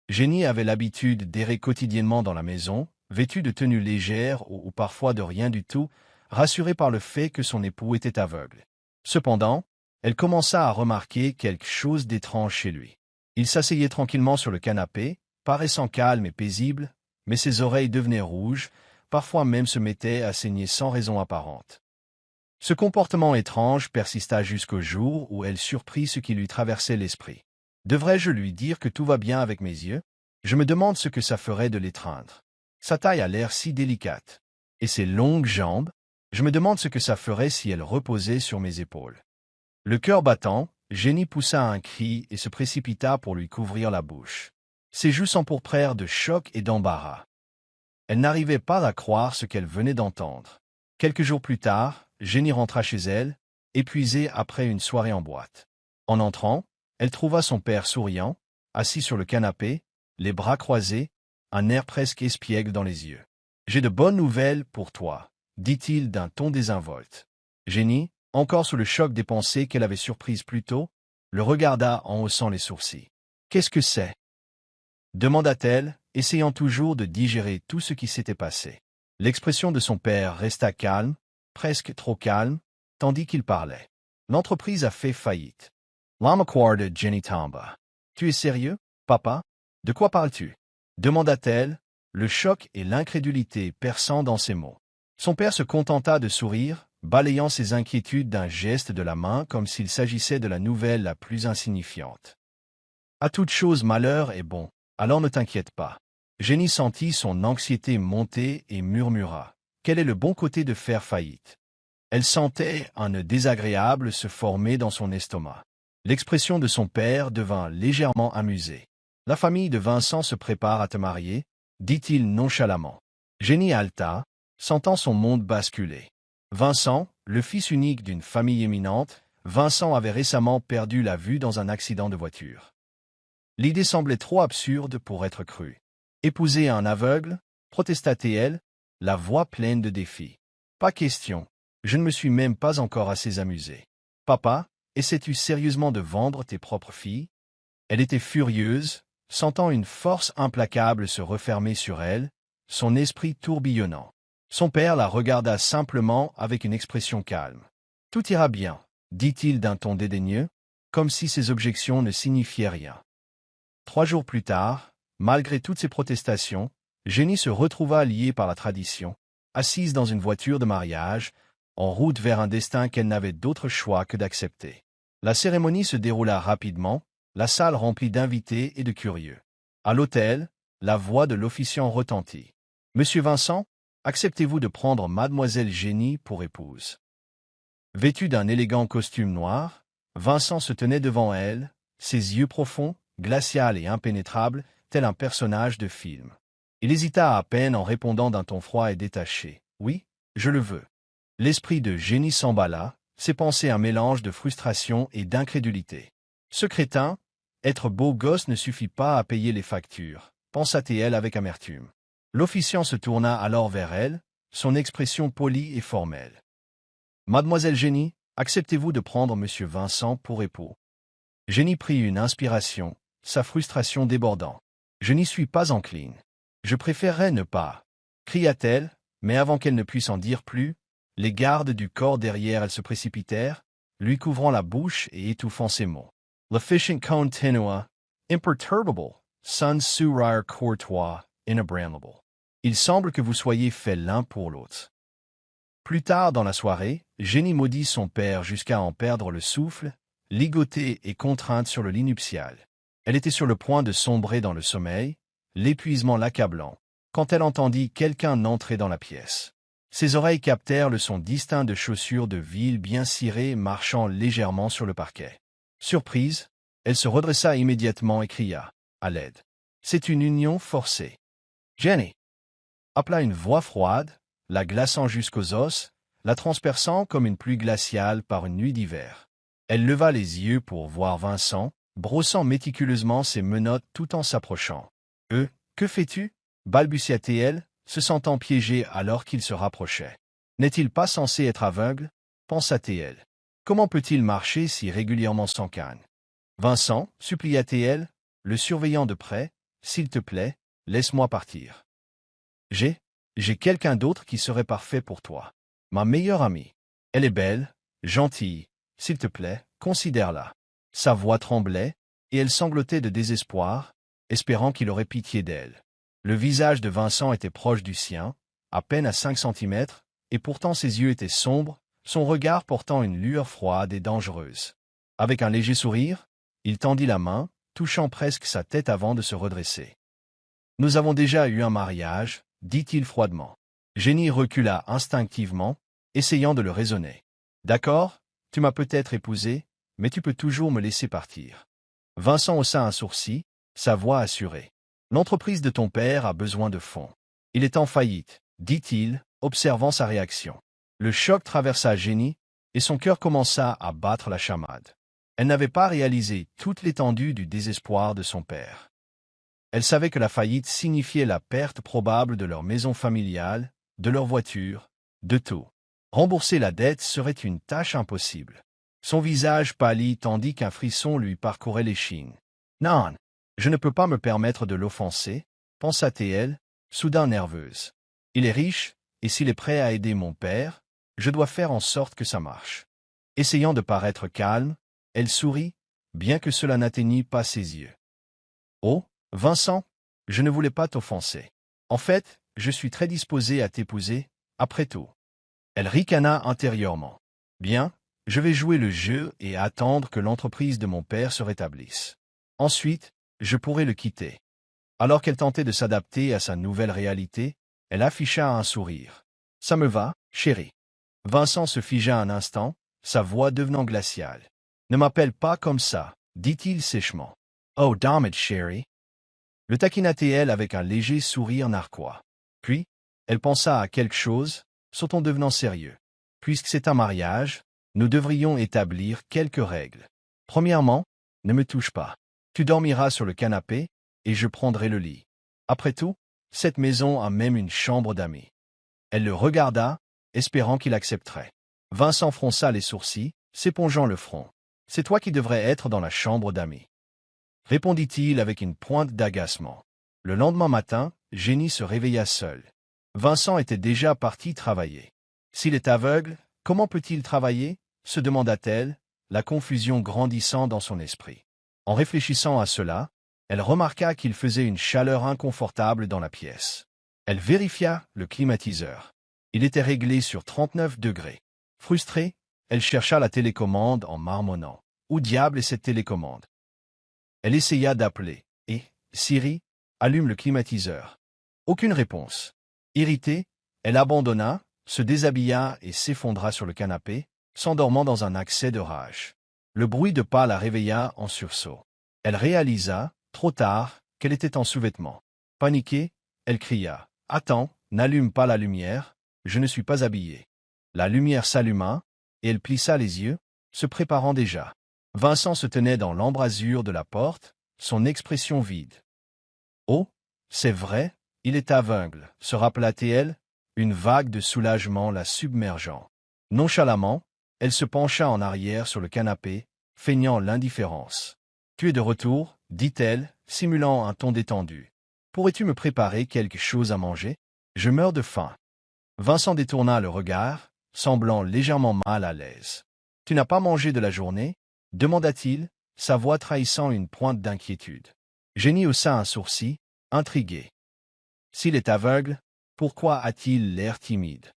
Jenny avait l'habitude d'errer quotidiennement dans la maison, vêtue de tenues légères ou parfois de rien du tout, rassurée par le fait que son époux était aveugle. Cependant, elle commença à remarquer quelque chose d'étrange chez lui. Il s'asseyait tranquillement sur le canapé, paraissant calme et paisible, mais ses oreilles devenaient rouges, parfois même se mettaient à saigner sans raison apparente. Ce comportement étrange persista jusqu'au jour où elle surprit ce qui lui traversait l'esprit. Devrais-je lui dire que tout va bien avec mes yeux? Je me demande ce que ça ferait de l'étreindre. Sa taille a l'air si délicate. Et ses longues jambes? Je me demande ce que ça ferait si elle reposait sur mes épaules. Le cœur battant, Jenny poussa un cri et se précipita pour lui couvrir la bouche. Ses joues s'empourprèrent de choc et d'embarras. Elle n'arrivait pas à croire ce qu'elle venait d'entendre. Quelques jours plus tard, Jenny rentra chez elle, épuisée après une soirée en boîte. En entrant, elle trouva son père souriant, assis sur le canapé, les bras croisés, un air presque espiègle dans les yeux. « J'ai de bonnes nouvelles pour toi », dit-il d'un ton désinvolte. Jenny, encore sous le choc des pensées qu'elle avait surprises plus tôt, le regarda en haussant les sourcils. « Qu'est-ce que c'est » demanda-t-elle, essayant toujours de digérer tout ce qui s'était passé. L'expression de son père resta calme, presque trop calme, tandis qu'il parlait. « L'entreprise a fait faillite. » L'amaquard de Jenny Tamba. « Tu es sérieux, papa? De quoi parles-tu » demanda-t-elle, le choc et l'incrédulité perçant dans ses mots. Son père se contenta de sourire, balayant ses inquiétudes d'un geste de la main comme s'il s'agissait de la nouvelle la plus insignifiante. « À toute chose malheur est bon, alors ne t'inquiète pas. » Jenny sentit son anxiété monter et murmura. « Quel est le bon côté de faire faillite ?» Elle sentait un nœud désagréable se former dans son estomac. L'expression de son père devint légèrement amusée. « La famille de Vincent se prépare à te marier, » dit-il nonchalamment. Jenny haleta, sentant son monde basculer. Vincent, le fils unique d'une famille éminente, Vincent avait récemment perdu la vue dans un accident de voiture. L'idée semblait trop absurde pour être crue. Épouser un aveugle, protesta-t-elle, la voix pleine de défi. Pas question, je ne me suis même pas encore assez amusé. Papa, essaies-tu sérieusement de vendre tes propres filles? Elle était furieuse, sentant une force implacable se refermer sur elle, son esprit tourbillonnant. Son père la regarda simplement avec une expression calme. « Tout ira bien, » dit-il d'un ton dédaigneux, comme si ses objections ne signifiaient rien. 3 jours plus tard, malgré toutes ses protestations, Jenny se retrouva liée par la tradition, assise dans une voiture de mariage, en route vers un destin qu'elle n'avait d'autre choix que d'accepter. La cérémonie se déroula rapidement, la salle remplie d'invités et de curieux. À l'hôtel, la voix de l'officiant retentit. « Monsieur Vincent, acceptez-vous de prendre mademoiselle Jenny pour épouse ?» Vêtu d'un élégant costume noir, Vincent se tenait devant elle, ses yeux profonds, glacial et impénétrable, tel un personnage de film. Il hésita à peine en répondant d'un ton froid et détaché. « Oui, je le veux. » L'esprit de Jenny s'emballa, ses pensées un mélange de frustration et d'incrédulité. Ce crétin, être beau gosse ne suffit pas à payer les factures, pensa-t-elle avec amertume. L'officiant se tourna alors vers elle, son expression polie et formelle. « Mademoiselle Jenny, acceptez-vous de prendre Monsieur Vincent pour époux ?» Jenny prit une inspiration, sa frustration débordant. « Je n'y suis pas encline. Je préférerais ne pas. » cria-t-elle, mais avant qu'elle ne puisse en dire plus, les gardes du corps derrière elle se précipitèrent, lui couvrant la bouche et étouffant ses mots. L'officiant continua, imperturbable, sans sourire courtois, inébranlable. Il semble que vous soyez faits l'un pour l'autre. Plus tard dans la soirée, Jenny maudit son père jusqu'à en perdre le souffle, ligotée et contrainte sur le lit nuptial. Elle était sur le point de sombrer dans le sommeil, l'épuisement l'accablant, quand elle entendit quelqu'un entrer dans la pièce. Ses oreilles captèrent le son distinct de chaussures de ville bien cirées marchant légèrement sur le parquet. Surprise, elle se redressa immédiatement et cria « À l'aide !» C'est une union forcée. « Jenny !» appela une voix froide, la glaçant jusqu'aux os, la transperçant comme une pluie glaciale par une nuit d'hiver. Elle leva les yeux pour voir Vincent, brossant méticuleusement ses menottes tout en s'approchant. « Que fais-tu » balbutia-t-elle, se sentant piégée alors qu'il se rapprochait. « N'est-il pas censé être aveugle » pensa-t-elle. « Comment peut-il marcher si régulièrement sans canne ?» Vincent, supplia-t-elle, le surveillant de près, s'il te plaît, laisse-moi partir. J'ai quelqu'un d'autre qui serait parfait pour toi. Ma meilleure amie. Elle est belle, gentille. S'il te plaît, considère-la. » Sa voix tremblait, et elle sanglotait de désespoir, espérant qu'il aurait pitié d'elle. Le visage de Vincent était proche du sien, à peine à 5 centimètres, et pourtant ses yeux étaient sombres, son regard portant une lueur froide et dangereuse. Avec un léger sourire, il tendit la main, touchant presque sa tête avant de se redresser. « Nous avons déjà eu un mariage, » dit-il froidement. Jenny recula instinctivement, essayant de le raisonner. « D'accord, tu m'as peut-être épousé, mais tu peux toujours me laisser partir. » Vincent haussa un sourcil, sa voix assurée. « L'entreprise de ton père a besoin de fonds. Il est en faillite, » dit-il, observant sa réaction. Le choc traversa Jenny, et son cœur commença à battre la chamade. Elle n'avait pas réalisé toute l'étendue du désespoir de son père. Elle savait que la faillite signifiait la perte probable de leur maison familiale, de leur voiture, de tout. Rembourser la dette serait une tâche impossible. Son visage pâlit tandis qu'un frisson lui parcourait l'échine. « Non, je ne peux pas me permettre de l'offenser, » pensa-t-elle, soudain nerveuse. « Il est riche, et s'il est prêt à aider mon père, je dois faire en sorte que ça marche. » Essayant de paraître calme, elle sourit, bien que cela n'atteignît pas ses yeux. « Oh, Vincent, je ne voulais pas t'offenser. En fait, je suis très disposée à t'épouser, après tout. » Elle ricana intérieurement. « Bien, je vais jouer le jeu et attendre que l'entreprise de mon père se rétablisse. Ensuite, je pourrai le quitter. » Alors qu'elle tentait de s'adapter à sa nouvelle réalité, elle afficha un sourire. « Ça me va, chérie. » Vincent se figea un instant, sa voix devenant glaciale. « Ne m'appelle pas comme ça, » dit-il sèchement. « Oh, damn it, chérie. » Le taquina-t-elle avec un léger sourire narquois. Puis, elle pensa à quelque chose, son ton devenant sérieux. « Puisque c'est un mariage, nous devrions établir quelques règles. Premièrement, ne me touche pas. Tu dormiras sur le canapé, et je prendrai le lit. Après tout, cette maison a même une chambre d'amis. » Elle le regarda, espérant qu'il accepterait. Vincent fronça les sourcils, s'épongeant le front. « C'est toi qui devrais être dans la chambre d'amis. » Répondit-il avec une pointe d'agacement. Le lendemain matin, Jenny se réveilla seule. Vincent était déjà parti travailler. S'il est aveugle, comment peut-il travailler? Se demanda-t-elle, la confusion grandissant dans son esprit. En réfléchissant à cela, elle remarqua qu'il faisait une chaleur inconfortable dans la pièce. Elle vérifia le climatiseur. Il était réglé sur 39 degrés. Frustrée, elle chercha la télécommande en marmonnant. Où diable est cette télécommande? Elle essaya d'appeler, et « Siri, allume le climatiseur. » Aucune réponse. Irritée, elle abandonna, se déshabilla et s'effondra sur le canapé, s'endormant dans un accès de rage. Le bruit de pas la réveilla en sursaut. Elle réalisa, trop tard, qu'elle était en sous-vêtements. Paniquée, elle cria « Attends, n'allume pas la lumière, je ne suis pas habillée. » La lumière s'alluma, et elle plissa les yeux, se préparant déjà. Vincent se tenait dans l'embrasure de la porte, son expression vide. « Oh, c'est vrai, il est aveugle, » se rappela-t-elle, une vague de soulagement la submergeant. Nonchalamment, elle se pencha en arrière sur le canapé, feignant l'indifférence. « Tu es de retour, » dit-elle, simulant un ton détendu. « Pourrais-tu me préparer quelque chose à manger? Je meurs de faim. » Vincent détourna le regard, semblant légèrement mal à l'aise. « Tu n'as pas mangé de la journée? » demanda-t-il, sa voix trahissant une pointe d'inquiétude. Jenny haussa un sourcil, intriguée. S'il est aveugle, pourquoi a-t-il l'air timide?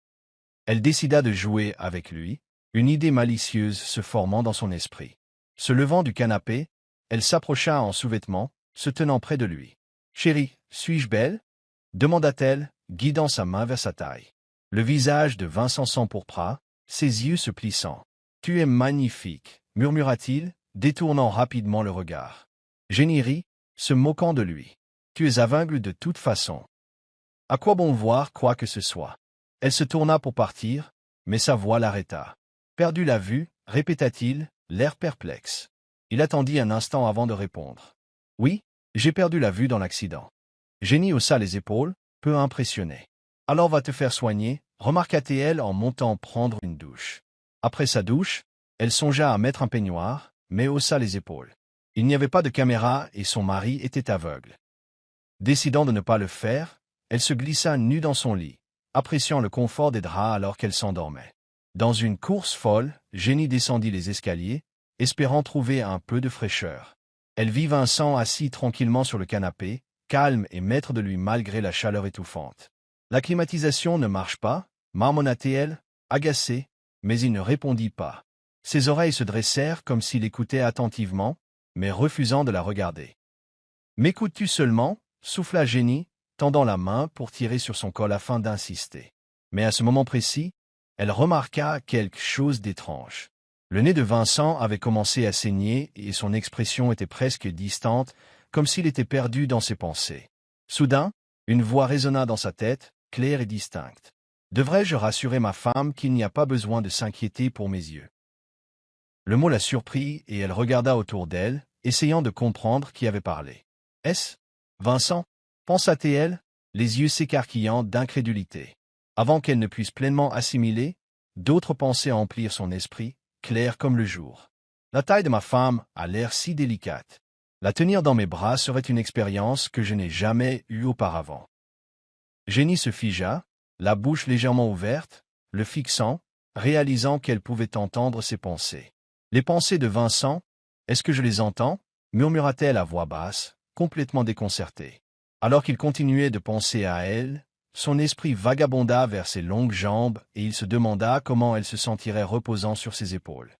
Elle décida de jouer avec lui, une idée malicieuse se formant dans son esprit. Se levant du canapé, elle s'approcha en sous-vêtements, se tenant près de lui. « Chérie, suis-je belle? » demanda-t-elle, guidant sa main vers sa taille. Le visage de Vincent s'empourpra, ses yeux se plissant. « Tu es magnifique, » murmura-t-il, détournant rapidement le regard. Jenny rit, se moquant de lui. « Tu es aveugle de toute façon. À quoi bon voir quoi que ce soit? » Elle se tourna pour partir, mais sa voix l'arrêta. « Perdu la vue, » répéta-t-il, l'air perplexe. Il attendit un instant avant de répondre. « Oui, j'ai perdu la vue dans l'accident. » Jenny haussa les épaules, peu impressionnée. « Alors va te faire soigner, » remarqua-t-elle en montant prendre une douche. Après sa douche, elle songea à mettre un peignoir, mais haussa les épaules. Il n'y avait pas de caméra et son mari était aveugle. Décidant de ne pas le faire, elle se glissa nue dans son lit, appréciant le confort des draps alors qu'elle s'endormait. Dans une course folle, Jenny descendit les escaliers, espérant trouver un peu de fraîcheur. Elle vit Vincent assis tranquillement sur le canapé, calme et maître de lui malgré la chaleur étouffante. La climatisation ne marche pas, marmonna-t-elle, agacée, mais il ne répondit pas. Ses oreilles se dressèrent comme s'il écoutait attentivement, mais refusant de la regarder. « M'écoutes-tu seulement » souffla Jenny, tendant la main pour tirer sur son col afin d'insister. Mais à ce moment précis, elle remarqua quelque chose d'étrange. Le nez de Vincent avait commencé à saigner et son expression était presque distante, comme s'il était perdu dans ses pensées. Soudain, une voix résonna dans sa tête, claire et distincte. « Devrais-je rassurer ma femme qu'il n'y a pas besoin de s'inquiéter pour mes yeux ?» Le mot la surprit et elle regarda autour d'elle, essayant de comprendre qui avait parlé. « Est-ce Vincent ?» pensa-t-elle, les yeux s'écarquillant d'incrédulité. Avant qu'elle ne puisse pleinement assimiler, d'autres pensées emplirent son esprit, claires comme le jour. La taille de ma femme a l'air si délicate. La tenir dans mes bras serait une expérience que je n'ai jamais eue auparavant. Jenny se figea, la bouche légèrement ouverte, le fixant, réalisant qu'elle pouvait entendre ses pensées. Les pensées de Vincent, est-ce que je les entends? Murmura-t-elle à voix basse, complètement déconcertée. Alors qu'il continuait de penser à elle, son esprit vagabonda vers ses longues jambes et il se demanda comment elle se sentirait reposant sur ses épaules.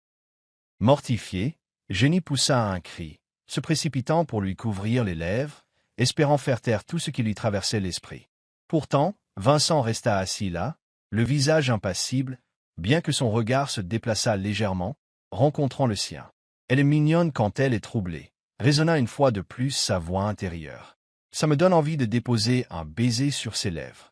Mortifiée, Jenny poussa un cri, se précipitant pour lui couvrir les lèvres, espérant faire taire tout ce qui lui traversait l'esprit. Pourtant, Vincent resta assis là, le visage impassible, bien que son regard se déplaçât légèrement, rencontrant le sien. « Elle est mignonne quand elle est troublée », résonna une fois de plus sa voix intérieure. « Ça me donne envie de déposer un baiser sur ses lèvres. »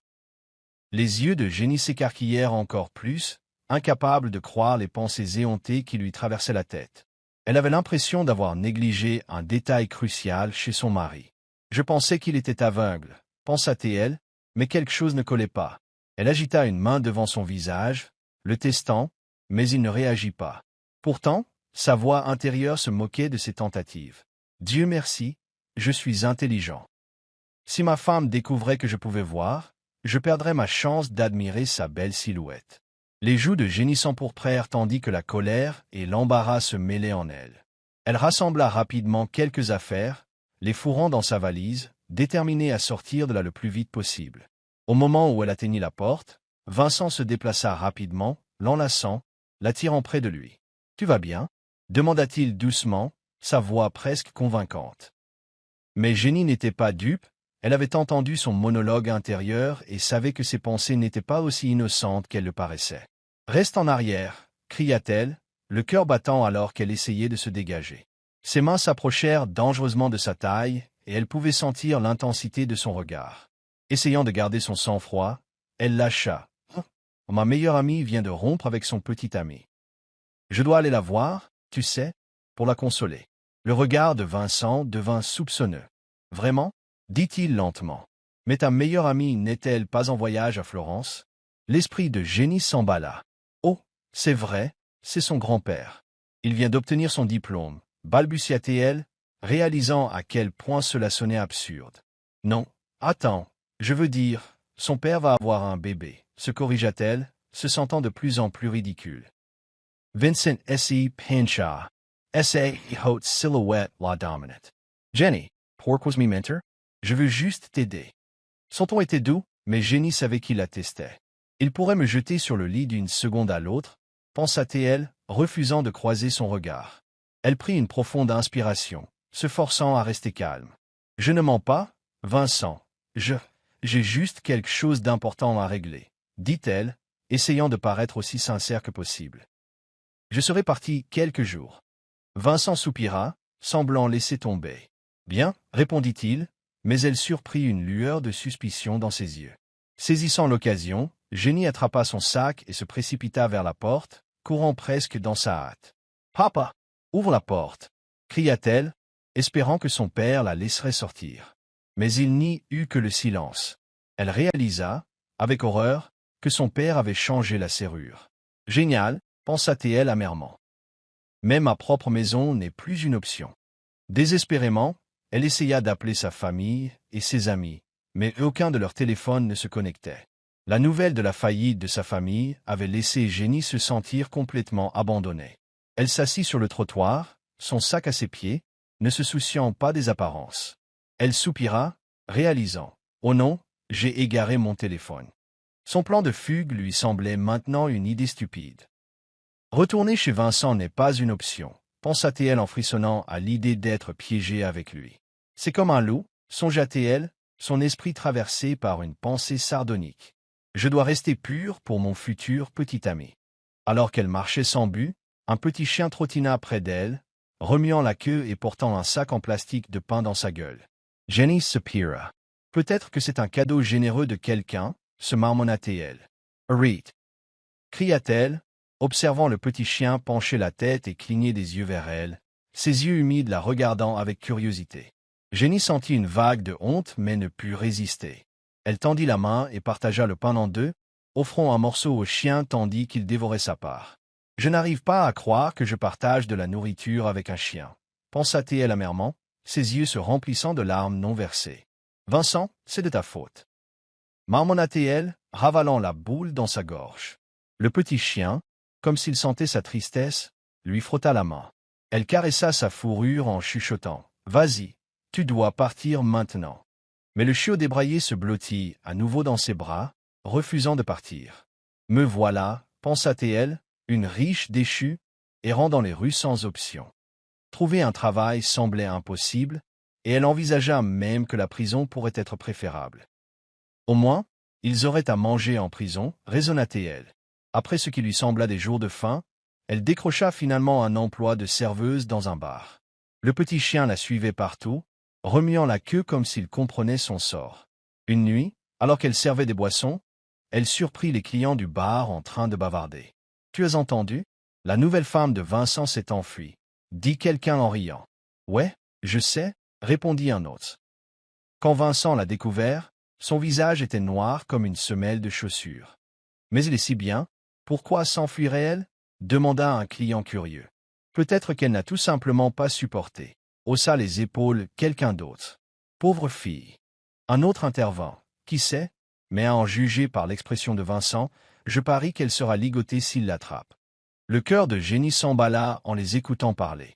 Les yeux de Jenny s'écarquillèrent encore plus, incapable de croire les pensées éhontées qui lui traversaient la tête. Elle avait l'impression d'avoir négligé un détail crucial chez son mari. « Je pensais qu'il était aveugle », pensa-t-elle, mais quelque chose ne collait pas. Elle agita une main devant son visage, le testant, mais il ne réagit pas. Pourtant, sa voix intérieure se moquait de ses tentatives. « Dieu merci, je suis intelligent. Si ma femme découvrait que je pouvais voir, je perdrais ma chance d'admirer sa belle silhouette. » Les joues de Jenny s'empourprèrent tandis que la colère et l'embarras se mêlaient en elle. Elle rassembla rapidement quelques affaires, les fourrant dans sa valise, déterminée à sortir de là le plus vite possible. Au moment où elle atteignit la porte, Vincent se déplaça rapidement, l'enlaçant, l'attirant près de lui. « Tu vas bien ?» demanda-t-il doucement, sa voix presque convaincante. Mais Jenny n'était pas dupe, elle avait entendu son monologue intérieur et savait que ses pensées n'étaient pas aussi innocentes qu'elles le paraissaient. « Reste en arrière !» cria-t-elle, le cœur battant alors qu'elle essayait de se dégager. Ses mains s'approchèrent dangereusement de sa taille et elle pouvait sentir l'intensité de son regard. Essayant de garder son sang-froid, elle lâcha. « Ma meilleure amie vient de rompre avec son petit ami. Je dois aller la voir, tu sais, pour la consoler. » Le regard de Vincent devint soupçonneux. « Vraiment ?» dit-il lentement. « Mais ta meilleure amie n'est-elle pas en voyage à Florence ?» L'esprit de Jenny s'emballa. « Oh, c'est vrai, c'est son grand-père. Il vient d'obtenir son diplôme, » balbutia-t-elle, réalisant à quel point cela sonnait absurde. « Non, attends, je veux dire, son père va avoir un bébé, » se corrigea-t-elle, se sentant de plus en plus ridicule. Vincent S.E. Pinchah. S.A. Haute Silhouette la dominante. Jenny, pourquoi me mentir? Je veux juste t'aider. Son ton était doux, mais Jenny savait qu'il attestait. Il pourrait me jeter sur le lit d'une seconde à l'autre, pensa-t-elle, refusant de croiser son regard. Elle prit une profonde inspiration, se forçant à rester calme. Je ne mens pas, Vincent. J'ai juste quelque chose d'important à régler, dit-elle, essayant de paraître aussi sincère que possible. Je serai parti quelques jours. Vincent soupira, semblant laisser tomber. Bien, répondit-il, mais elle surprit une lueur de suspicion dans ses yeux. Saisissant l'occasion, Jenny attrapa son sac et se précipita vers la porte, courant presque dans sa hâte. « Papa, ouvre la porte !» cria-t-elle, espérant que son père la laisserait sortir. Mais il n'y eut que le silence. Elle réalisa, avec horreur, que son père avait changé la serrure. « Génial !» pensa-t-elle amèrement. « Mais ma propre maison n'est plus une option. » Désespérément, Elle essaya d'appeler sa famille et ses amis, mais aucun de leurs téléphones ne se connectait. La nouvelle de la faillite de sa famille avait laissé Jenny se sentir complètement abandonnée. Elle s'assit sur le trottoir, son sac à ses pieds, ne se souciant pas des apparences. Elle soupira, réalisant « Oh non, j'ai égaré mon téléphone ». Son plan de fugue lui semblait maintenant une idée stupide. Retourner chez Vincent n'est pas une option, pensa-t-elle en frissonnant à l'idée d'être piégée avec lui. C'est comme un loup, songea-t-elle, son esprit traversé par une pensée sardonique. Je dois rester pure pour mon futur petit ami. Alors qu'elle marchait sans but, un petit chien trottina près d'elle, remuant la queue et portant un sac en plastique de pain dans sa gueule. Jenny soupira. Peut-être que c'est un cadeau généreux de quelqu'un, se marmonna-t-elle. Arrête! Cria-t-elle, observant le petit chien pencher la tête et cligner des yeux vers elle, ses yeux humides la regardant avec curiosité. Jenny sentit une vague de honte mais ne put résister. Elle tendit la main et partagea le pain en deux, offrant un morceau au chien tandis qu'il dévorait sa part. « Je n'arrive pas à croire que je partage de la nourriture avec un chien, » pensa-t-elle amèrement, ses yeux se remplissant de larmes non versées. « Vincent, c'est de ta faute. » marmonna-t-elle, ravalant la boule dans sa gorge. Le petit chien, comme s'il sentait sa tristesse, lui frotta la main. Elle caressa sa fourrure en chuchotant. « Vas-y, tu dois partir maintenant. » Mais le chiot débraillé se blottit à nouveau dans ses bras, refusant de partir. « Me voilà, » pensa-t-elle, une riche déchue, errant dans les rues sans option. Trouver un travail semblait impossible, et elle envisagea même que la prison pourrait être préférable. Au moins, ils auraient à manger en prison, raisonna-t-elle. Après ce qui lui sembla des jours de faim, elle décrocha finalement un emploi de serveuse dans un bar. Le petit chien la suivait partout, remuant la queue comme s'il comprenait son sort. Une nuit, alors qu'elle servait des boissons, elle surprit les clients du bar en train de bavarder. « Tu as entendu? La nouvelle femme de Vincent s'est enfuie, » dit quelqu'un en riant. « Ouais, je sais, » répondit un autre. Quand Vincent l'a découvert, son visage était noir comme une semelle de chaussure. « Mais elle est si bien, pourquoi s'enfuirait-elle » demanda un client curieux. Peut-être qu'elle n'a tout simplement pas supporté. Haussa les épaules quelqu'un d'autre. Pauvre fille. Un autre intervint. Qui sait? Mais à en juger par l'expression de Vincent, je parie qu'elle sera ligotée s'il l'attrape. Le cœur de Jenny s'emballa en les écoutant parler.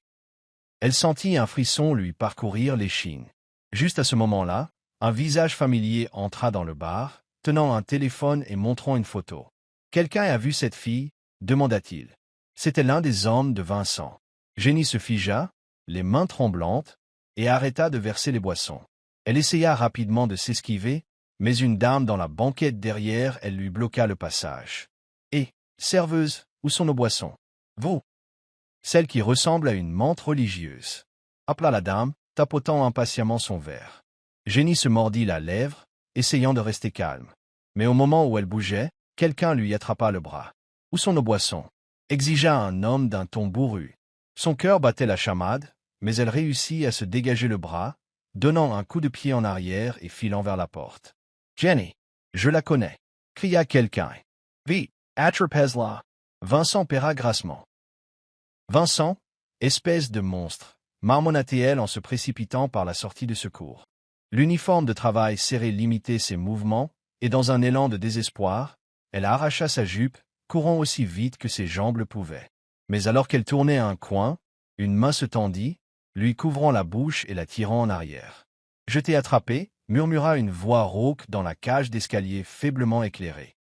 Elle sentit un frisson lui parcourir l'échine. Juste à ce moment-là, un visage familier entra dans le bar, tenant un téléphone et montrant une photo. « Quelqu'un a vu cette fille ?» demanda-t-il. C'était l'un des hommes de Vincent. Jenny se figea, les mains tremblantes, et arrêta de verser les boissons. Elle essaya rapidement de s'esquiver, mais une dame dans la banquette derrière elle lui bloqua le passage. « Hé, serveuse, où sont nos boissons? »« Vous !» Celle qui ressemble à une menthe religieuse. Appela la dame, tapotant impatiemment son verre. Jenny se mordit la lèvre, essayant de rester calme. Mais au moment où elle bougeait, quelqu'un lui attrapa le bras. « Où sont nos boissons ?» exigea un homme d'un ton bourru. Son cœur battait la chamade, mais elle réussit à se dégager le bras, donnant un coup de pied en arrière et filant vers la porte. « Jenny, je la connais !» cria quelqu'un. « Vite, attrapez-la !» Vincent paiera grassement. « Vincent, espèce de monstre !» marmonna-t-elle en se précipitant par la sortie de secours. L'uniforme de travail serré limitait ses mouvements, et dans un élan de désespoir, elle arracha sa jupe, courant aussi vite que ses jambes le pouvaient. Mais alors qu'elle tournait un coin, une main se tendit, lui couvrant la bouche et la tirant en arrière. « Je t'ai attrapé » murmura une voix rauque dans la cage d'escalier faiblement éclairée.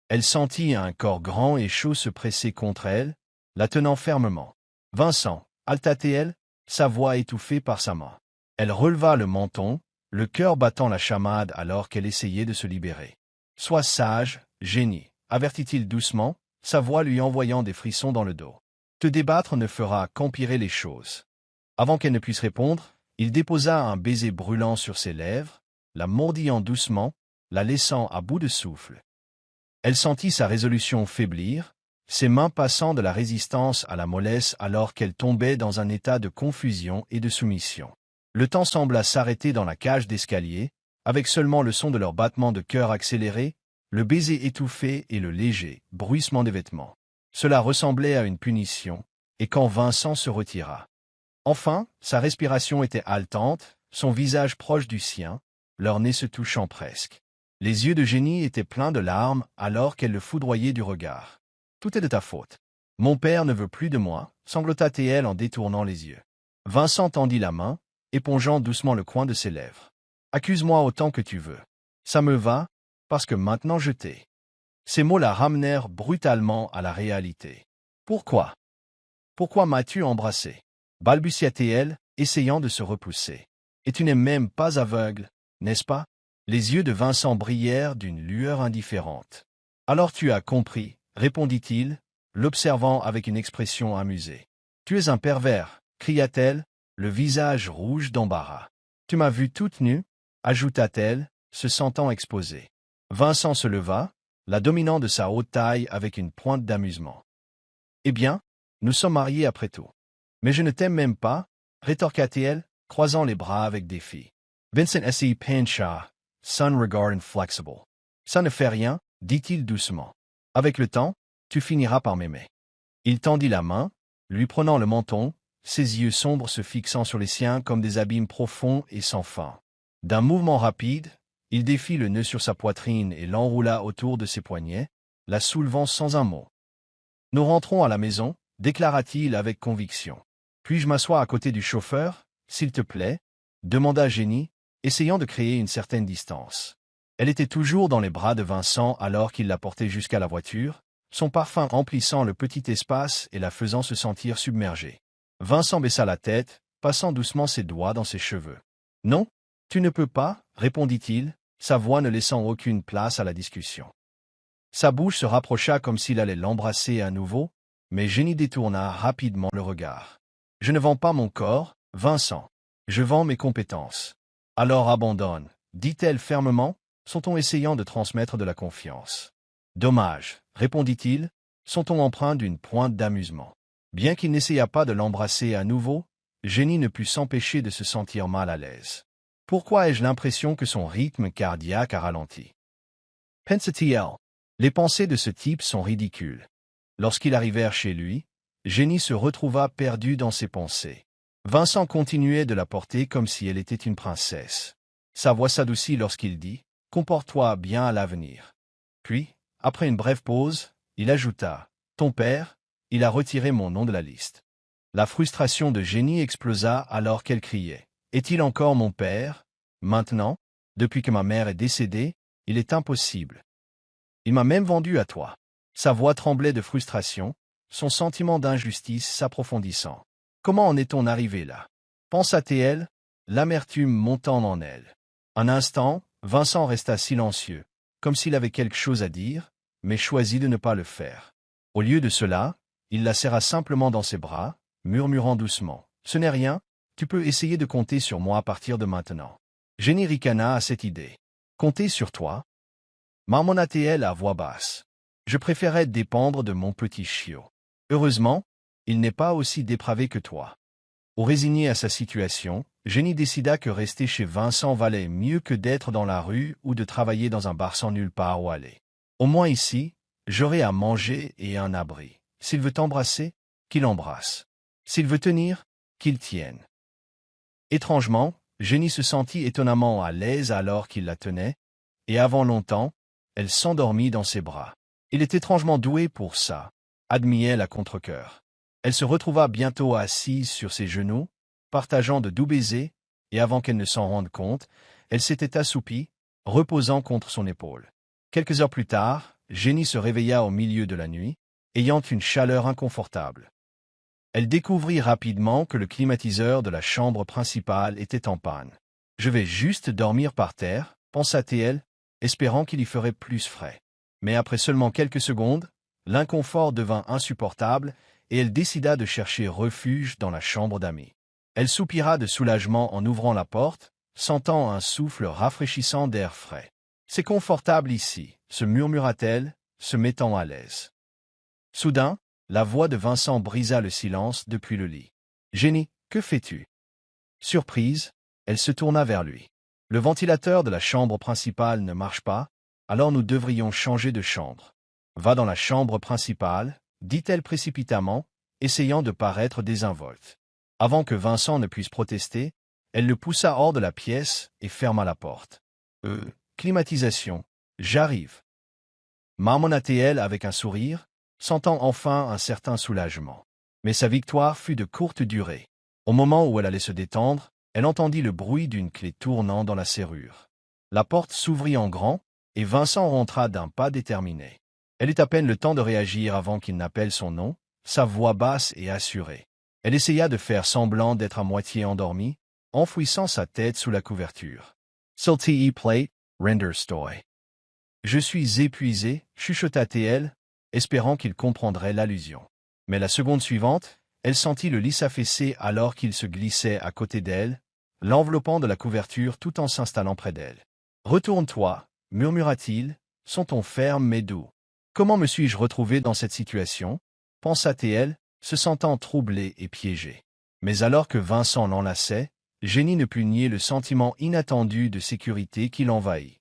Elle sentit un corps grand et chaud se presser contre elle, la tenant fermement. « Vincent » halta-t-elle, sa voix étouffée par sa main. Elle releva le menton, le cœur battant la chamade alors qu'elle essayait de se libérer. « Sois sage, Jenny » avertit-il doucement, sa voix lui envoyant des frissons dans le dos. « Te débattre ne fera qu'empirer les choses. » Avant qu'elle ne puisse répondre, il déposa un baiser brûlant sur ses lèvres, la mordillant doucement, la laissant à bout de souffle. Elle sentit sa résolution faiblir, ses mains passant de la résistance à la mollesse alors qu'elle tombait dans un état de confusion et de soumission. Le temps sembla s'arrêter dans la cage d'escalier, avec seulement le son de leurs battements de cœur accélérés, le baiser étouffé et le léger bruissement des vêtements. Cela ressemblait à une punition, et quand Vincent se retira, Enfin, sa respiration était haletante, son visage proche du sien, leurs nez se touchant presque. Les yeux de Jenny étaient pleins de larmes alors qu'elle le foudroyait du regard. « Tout est de ta faute. Mon père ne veut plus de moi, sanglota-t-elle en détournant les yeux. Vincent tendit la main, épongeant doucement le coin de ses lèvres. « Accuse-moi autant que tu veux. Ça me va, parce que maintenant je t'ai. » Ces mots la ramenèrent brutalement à la réalité. « Pourquoi? Pourquoi m'as-tu embrassé ?» balbutia-t-elle, essayant de se repousser. « Et tu n'es même pas aveugle, n'est-ce pas ?» Les yeux de Vincent brillèrent d'une lueur indifférente. « Alors tu as compris, » répondit-il, l'observant avec une expression amusée. « Tu es un pervers, » cria-t-elle, le visage rouge d'embarras. « Tu m'as vue toute nue, » ajouta-t-elle, se sentant exposée. Vincent se leva, la dominant de sa haute taille avec une pointe d'amusement. « Eh bien, nous sommes mariés après tout. »« Mais je ne t'aime même pas, » rétorqua-t-elle, croisant les bras avec défi. Vincent S.E. pencha, son regard inflexible. « Ça ne fait rien, » dit-il doucement. « Avec le temps, tu finiras par m'aimer. » Il tendit la main, lui prenant le menton, ses yeux sombres se fixant sur les siens comme des abîmes profonds et sans fin. D'un mouvement rapide, il défit le nœud sur sa poitrine et l'enroula autour de ses poignets, la soulevant sans un mot. « Nous rentrons à la maison, » déclara-t-il avec conviction. « Puis-je m'asseoir à côté du chauffeur, s'il te plaît ?» demanda Jenny, essayant de créer une certaine distance. Elle était toujours dans les bras de Vincent alors qu'il la portait jusqu'à la voiture, son parfum remplissant le petit espace et la faisant se sentir submergée. Vincent baissa la tête, passant doucement ses doigts dans ses cheveux. « Non, tu ne peux pas, » répondit-il, sa voix ne laissant aucune place à la discussion. Sa bouche se rapprocha comme s'il allait l'embrasser à nouveau, mais Jenny détourna rapidement le regard. « Je ne vends pas mon corps, Vincent. Je vends mes compétences. »« Alors abandonne, » dit-elle fermement, son ton essayant de transmettre de la confiance. « Dommage, » répondit-il, son ton empreint d'une pointe d'amusement. Bien qu'il n'essayât pas de l'embrasser à nouveau, Jenny ne put s'empêcher de se sentir mal à l'aise. « Pourquoi ai-je l'impression que son rythme cardiaque a ralenti ?» pensa-t-elle. Les pensées de ce type sont ridicules. Lorsqu'ils arrivèrent chez lui, Jenny se retrouva perdue dans ses pensées. Vincent continuait de la porter comme si elle était une princesse. Sa voix s'adoucit lorsqu'il dit « Comporte-toi bien à l'avenir. » Puis, après une brève pause, il ajouta « Ton père, il a retiré mon nom de la liste. » La frustration de Jenny explosa alors qu'elle criait « Est-il encore mon père? Maintenant, depuis que ma mère est décédée, il est impossible. Il m'a même vendu à toi. » Sa voix tremblait de frustration, son sentiment d'injustice s'approfondissant. « Comment en est-on arrivé là ?» pensa-t-elle, l'amertume montant en elle. Un instant, Vincent resta silencieux, comme s'il avait quelque chose à dire, mais choisit de ne pas le faire. Au lieu de cela, il la serra simplement dans ses bras, murmurant doucement. « Ce n'est rien, tu peux essayer de compter sur moi à partir de maintenant. » Jenny ricana à cette idée. « Compter sur toi ?» marmonna-t-elle à voix basse. « Je préférais dépendre de mon petit chiot. Heureusement, il n'est pas aussi dépravé que toi. » Résignée à sa situation, Jenny décida que rester chez Vincent valait mieux que d'être dans la rue ou de travailler dans un bar sans nulle part où aller. « Au moins ici, j'aurai à manger et un abri. S'il veut t'embrasser, qu'il embrasse. S'il veut tenir, qu'il tienne. » Étrangement, Jenny se sentit étonnamment à l'aise alors qu'il la tenait, et avant longtemps, elle s'endormit dans ses bras. Il est étrangement doué pour ça, admirait à contre-cœur. Elle se retrouva bientôt assise sur ses genoux, partageant de doux baisers, et avant qu'elle ne s'en rende compte, elle s'était assoupie, reposant contre son épaule. Quelques heures plus tard, Jenny se réveilla au milieu de la nuit, ayant une chaleur inconfortable. Elle découvrit rapidement que le climatiseur de la chambre principale était en panne. « Je vais juste dormir par terre », pensa-t-elle, espérant qu'il y ferait plus frais. Mais après seulement quelques secondes, l'inconfort devint insupportable et elle décida de chercher refuge dans la chambre d'amis. Elle soupira de soulagement en ouvrant la porte, sentant un souffle rafraîchissant d'air frais. « C'est confortable ici », se murmura-t-elle, se mettant à l'aise. Soudain, la voix de Vincent brisa le silence depuis le lit. « Jenny, que fais-tu » Surprise, elle se tourna vers lui. « Le ventilateur de la chambre principale ne marche pas, alors nous devrions changer de chambre. »« Va dans la chambre principale, » dit-elle précipitamment, essayant de paraître désinvolte. Avant que Vincent ne puisse protester, elle le poussa hors de la pièce et ferma la porte. Climatisation. J'arrive. Marmonna-t-elle avec un sourire, sentant enfin un certain soulagement. Mais sa victoire fut de courte durée. Au moment où elle allait se détendre, elle entendit le bruit d'une clé tournant dans la serrure. La porte s'ouvrit en grand, et Vincent rentra d'un pas déterminé. Elle eut à peine le temps de réagir avant qu'il n'appelle son nom, sa voix basse et assurée. Elle essaya de faire semblant d'être à moitié endormie, enfouissant sa tête sous la couverture. Salty plate, render stoy. Je suis épuisée, chuchota-t-elle, espérant qu'il comprendrait l'allusion. Mais la seconde suivante, elle sentit le lit s'affaisser alors qu'il se glissait à côté d'elle, l'enveloppant de la couverture tout en s'installant près d'elle. « Retourne-toi, murmura-t-il, son ton ferme mais doux. Comment me suis-je retrouvée dans cette situation » pensa-t-elle, se sentant troublée et piégée. Mais alors que Vincent l'enlaçait, Jenny ne put nier le sentiment inattendu de sécurité qui l'envahit.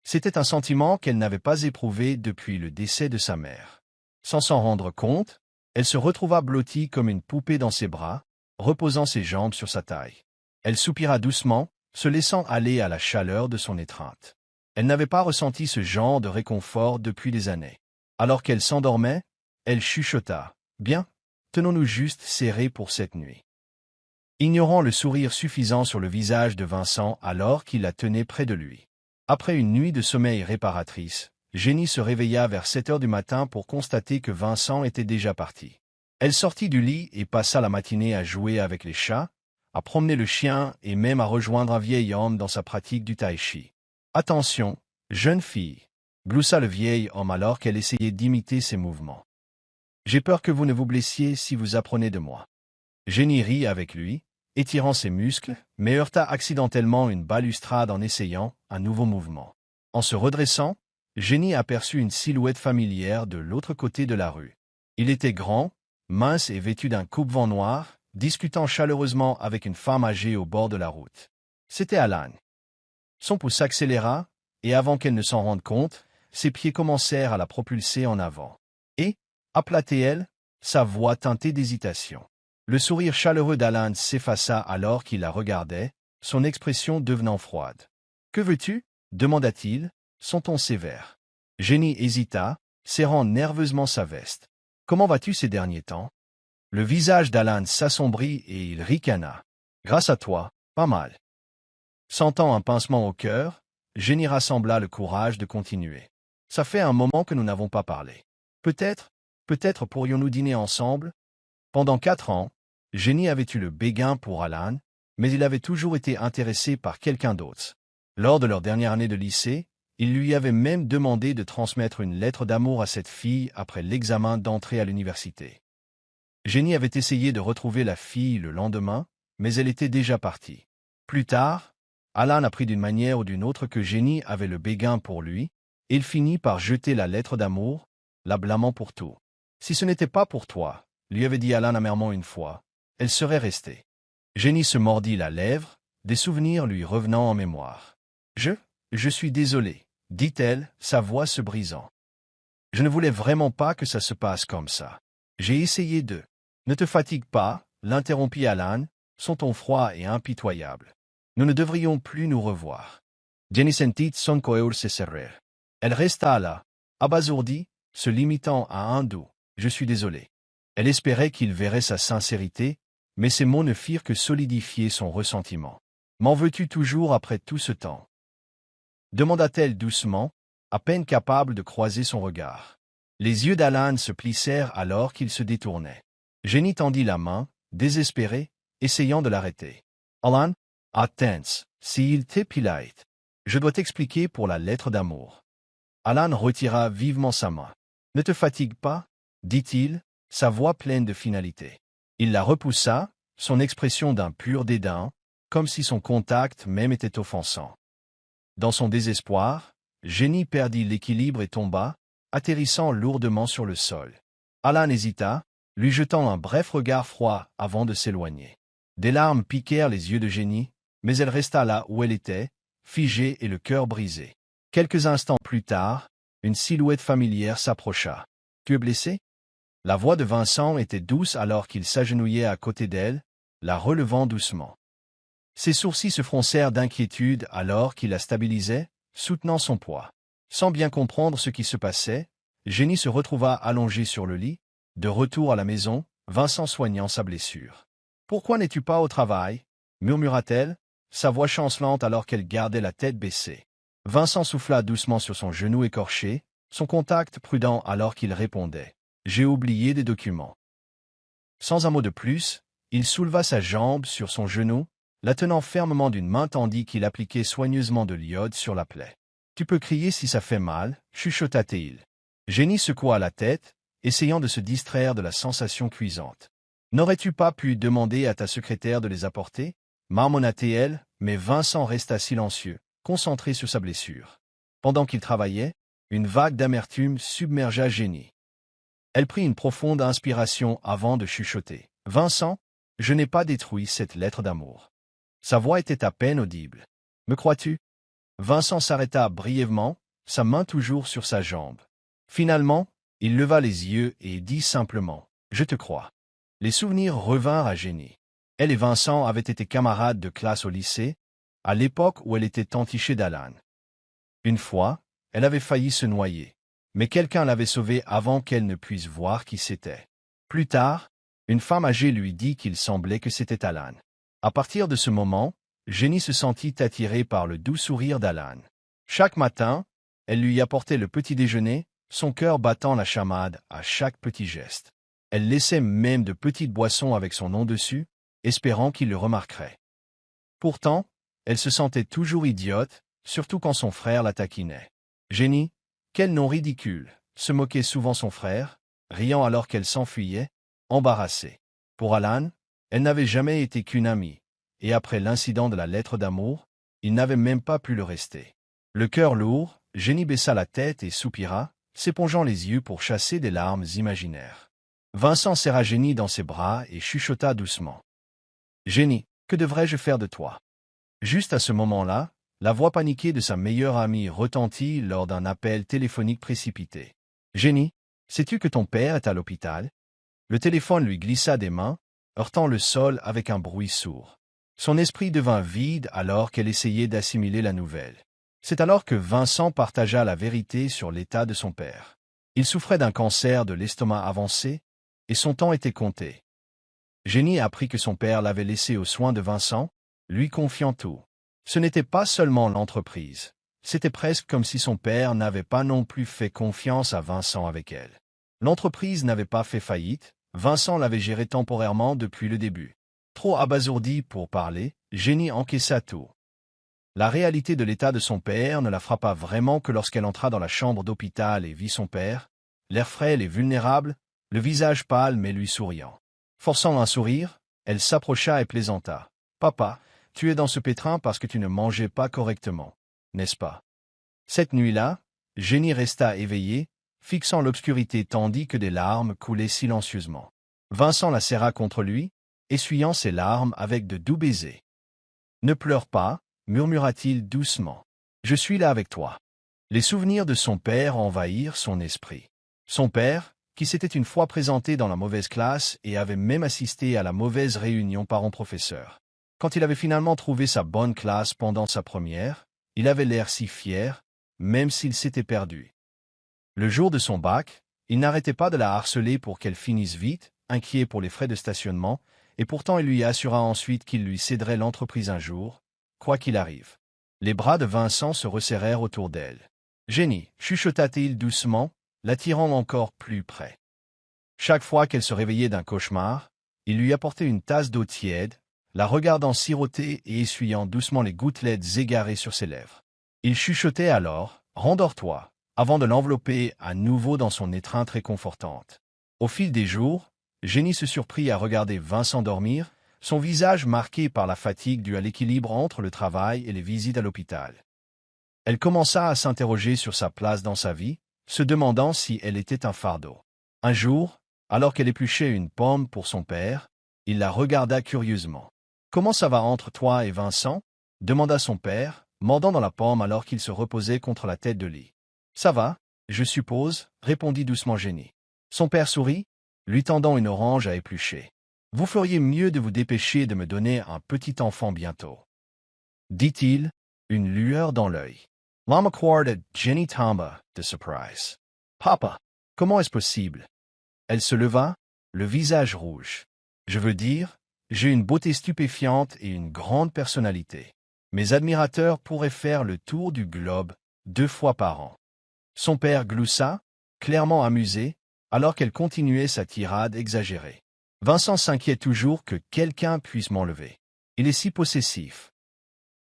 C'était un sentiment qu'elle n'avait pas éprouvé depuis le décès de sa mère. Sans s'en rendre compte, elle se retrouva blottie comme une poupée dans ses bras, reposant ses jambes sur sa taille. Elle soupira doucement, se laissant aller à la chaleur de son étreinte. Elle n'avait pas ressenti ce genre de réconfort depuis des années. Alors qu'elle s'endormait, elle chuchota. « Bien, tenons-nous juste serrés pour cette nuit. » Ignorant le sourire suffisant sur le visage de Vincent alors qu'il la tenait près de lui. Après une nuit de sommeil réparatrice, Jenny se réveilla vers 7 heures du matin pour constater que Vincent était déjà parti. Elle sortit du lit et passa la matinée à jouer avec les chats, à promener le chien et même à rejoindre un vieil homme dans sa pratique du tai chi. « Attention, jeune fille !» gloussa le vieil homme alors qu'elle essayait d'imiter ses mouvements. « J'ai peur que vous ne vous blessiez si vous apprenez de moi. » Jenny rit avec lui, étirant ses muscles, mais heurta accidentellement une balustrade en essayant un nouveau mouvement. En se redressant, Jenny aperçut une silhouette familière de l'autre côté de la rue. Il était grand, mince et vêtu d'un coupe-vent noir, discutant chaleureusement avec une femme âgée au bord de la route. C'était Alan. Son pouls s'accéléra, et avant qu'elle ne s'en rende compte, ses pieds commencèrent à la propulser en avant. Et, appela-t-elle, sa voix teintée d'hésitation. Le sourire chaleureux d'Alan s'effaça alors qu'il la regardait, son expression devenant froide. « Que veux-tu » demanda-t-il, son ton sévère. Jenny hésita, serrant nerveusement sa veste. « Comment vas-tu ces derniers temps » Le visage d'Alan s'assombrit et il ricana. « Grâce à toi, pas mal. » Sentant un pincement au cœur, Jenny rassembla le courage de continuer. « Ça fait un moment que nous n'avons pas parlé. Peut-être pourrions-nous dîner ensemble ?» Pendant 4 ans, Jenny avait eu le béguin pour Alan, mais il avait toujours été intéressé par quelqu'un d'autre. Lors de leur dernière année de lycée, il lui avait même demandé de transmettre une lettre d'amour à cette fille après l'examen d'entrée à l'université. Jenny avait essayé de retrouver la fille le lendemain, mais elle était déjà partie. Plus tard, Alan apprit d'une manière ou d'une autre que Jenny avait le béguin pour lui, et il finit par jeter la lettre d'amour, la blâmant pour tout. « Si ce n'était pas pour toi, » lui avait dit Alan amèrement une fois, elle serait restée. Jenny se mordit la lèvre, des souvenirs lui revenant en mémoire. « Je suis désolée, » dit-elle, sa voix se brisant. « Je ne voulais vraiment pas que ça se passe comme ça. J'ai essayé de... » « Ne te fatigue pas, » l'interrompit Alan, son ton froid et impitoyable. « Nous ne devrions plus nous revoir. » Jenny sentit son cœur se serrer. Elle resta là, abasourdie, se limitant à un doux « Je suis désolée ». Elle espérait qu'il verrait sa sincérité, mais ces mots ne firent que solidifier son ressentiment. « M'en veux-tu toujours après tout ce temps » demanda-t-elle doucement, à peine capable de croiser son regard. Les yeux d'Alan se plissèrent alors qu'il se détournait. Jenny tendit la main, désespérée, essayant de l'arrêter. « Alan, attends, s'il te plaît. Je dois t'expliquer pour la lettre d'amour. » Alan retira vivement sa main. « Ne te fatigue pas, » dit-il, sa voix pleine de finalité. Il la repoussa, son expression d'un pur dédain, comme si son contact même était offensant. Dans son désespoir, Jenny perdit l'équilibre et tomba, atterrissant lourdement sur le sol. Alan hésita, lui jetant un bref regard froid avant de s'éloigner. Des larmes piquèrent les yeux de Jenny, mais elle resta là où elle était, figée et le cœur brisé. Quelques instants plus tard, une silhouette familière s'approcha. « Tu es blessé ?» La voix de Vincent était douce alors qu'il s'agenouillait à côté d'elle, la relevant doucement. Ses sourcils se froncèrent d'inquiétude alors qu'il la stabilisait, soutenant son poids. Sans bien comprendre ce qui se passait, Jenny se retrouva allongée sur le lit, de retour à la maison, Vincent soignant sa blessure. « Pourquoi n'es-tu pas au travail » murmura-t-elle, sa voix chancelante alors qu'elle gardait la tête baissée. Vincent souffla doucement sur son genou écorché, son contact prudent alors qu'il répondait. « J'ai oublié des documents. » Sans un mot de plus, il souleva sa jambe sur son genou, la tenant fermement d'une main tandis qu'il appliquait soigneusement de l'iode sur la plaie. « Tu peux crier si ça fait mal, chuchota-t-il. Jenny secoua la tête, essayant de se distraire de la sensation cuisante. « N'aurais-tu pas pu demander à ta secrétaire de les apporter » marmonna-t-elle, mais Vincent resta silencieux, concentré sur sa blessure. Pendant qu'il travaillait, une vague d'amertume submergea Jenny. Elle prit une profonde inspiration avant de chuchoter. « Vincent, je n'ai pas détruit cette lettre d'amour. » Sa voix était à peine audible. « Me crois-tu » Vincent s'arrêta brièvement, sa main toujours sur sa jambe. Finalement, il leva les yeux et dit simplement « Je te crois ». Les souvenirs revinrent à Jenny. Elle et Vincent avaient été camarades de classe au lycée, à l'époque où elle était entichée d'Alan. Une fois, elle avait failli se noyer, mais quelqu'un l'avait sauvée avant qu'elle ne puisse voir qui c'était. Plus tard, une femme âgée lui dit qu'il semblait que c'était Alan. À partir de ce moment, Jenny se sentit attirée par le doux sourire d'Alan. Chaque matin, elle lui apportait le petit déjeuner, son cœur battant la chamade à chaque petit geste. Elle laissait même de petites boissons avec son nom dessus, espérant qu'il le remarquerait. Pourtant, elle se sentait toujours idiote, surtout quand son frère la taquinait. Jenny, quel nom ridicule, se moquait souvent son frère, riant alors qu'elle s'enfuyait, embarrassée. Pour Alan, elle n'avait jamais été qu'une amie, et après l'incident de la lettre d'amour, il n'avait même pas pu le rester. Le cœur lourd, Jenny baissa la tête et soupira, s'épongeant les yeux pour chasser des larmes imaginaires. Vincent serra Jenny dans ses bras et chuchota doucement. « Jenny, que devrais-je faire de toi ?» Juste à ce moment-là, la voix paniquée de sa meilleure amie retentit lors d'un appel téléphonique précipité. « Jenny, sais-tu que ton père est à l'hôpital ?» Le téléphone lui glissa des mains, heurtant le sol avec un bruit sourd. Son esprit devint vide alors qu'elle essayait d'assimiler la nouvelle. C'est alors que Vincent partagea la vérité sur l'état de son père. Il souffrait d'un cancer de l'estomac avancé, et son temps était compté. Jenny apprit que son père l'avait laissé aux soins de Vincent, lui confiant tout. Ce n'était pas seulement l'entreprise, c'était presque comme si son père n'avait pas non plus fait confiance à Vincent avec elle. L'entreprise n'avait pas fait faillite, Vincent l'avait gérée temporairement depuis le début. Trop abasourdie pour parler, Jenny encaissa tout. La réalité de l'état de son père ne la frappa vraiment que lorsqu'elle entra dans la chambre d'hôpital et vit son père, l'air frêle et vulnérable, le visage pâle mais lui souriant. Forçant un sourire, elle s'approcha et plaisanta. « Papa, tu es dans ce pétrin parce que tu ne mangeais pas correctement, n'est-ce pas ?» Cette nuit-là, Jenny resta éveillée, fixant l'obscurité tandis que des larmes coulaient silencieusement. Vincent la serra contre lui, essuyant ses larmes avec de doux baisers. « Ne pleure pas, murmura-t-il doucement. Je suis là avec toi. » Les souvenirs de son père envahirent son esprit. Son père, qui s'était une fois présenté dans la mauvaise classe et avait même assisté à la mauvaise réunion parents-professeurs. Quand il avait finalement trouvé sa bonne classe pendant sa première, il avait l'air si fier, même s'il s'était perdu. Le jour de son bac, il n'arrêtait pas de la harceler pour qu'elle finisse vite, inquiet pour les frais de stationnement, et pourtant il lui assura ensuite qu'il lui céderait l'entreprise un jour, quoi qu'il arrive. Les bras de Vincent se resserrèrent autour d'elle. « Jenny » chuchota-t-il doucement, l'attirant encore plus près. Chaque fois qu'elle se réveillait d'un cauchemar, il lui apportait une tasse d'eau tiède, la regardant siroter et essuyant doucement les gouttelettes égarées sur ses lèvres. Il chuchotait alors « Rendors-toi » avant de l'envelopper à nouveau dans son étreinte réconfortante. Au fil des jours, Jenny se surprit à regarder Vincent dormir, son visage marqué par la fatigue due à l'équilibre entre le travail et les visites à l'hôpital. Elle commença à s'interroger sur sa place dans sa vie, se demandant si elle était un fardeau. Un jour, alors qu'elle épluchait une pomme pour son père, il la regarda curieusement. « Comment ça va entre toi et Vincent ?» demanda son père, mordant dans la pomme alors qu'il se reposait contre la tête de lit. « Ça va, je suppose, » répondit doucement Jenny. Son père sourit, lui tendant une orange à éplucher. Vous feriez mieux de vous dépêcher de me donner un petit enfant bientôt. Dit-il, une lueur dans l'œil. L'homme accorded Jenny tomba de surprise. Papa, comment est-ce possible? Elle se leva, le visage rouge. Je veux dire, j'ai une beauté stupéfiante et une grande personnalité. Mes admirateurs pourraient faire le tour du globe 2 fois par an. Son père gloussa, clairement amusé, alors qu'elle continuait sa tirade exagérée. Vincent s'inquiète toujours que quelqu'un puisse m'enlever. Il est si possessif.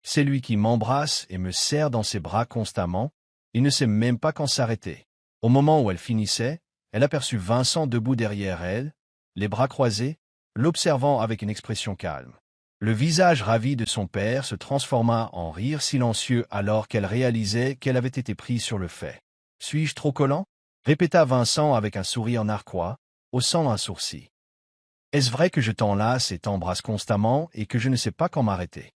C'est lui qui m'embrasse et me serre dans ses bras constamment, il ne sait même pas quand s'arrêter. Au moment où elle finissait, elle aperçut Vincent debout derrière elle, les bras croisés, l'observant avec une expression calme. Le visage ravi de son père se transforma en rire silencieux alors qu'elle réalisait qu'elle avait été prise sur le fait. « Suis-je trop collant ?» répéta Vincent avec un sourire narquois, haussant un sourcil. « Est-ce vrai que je t'enlace et t'embrasse constamment et que je ne sais pas quand m'arrêter ?»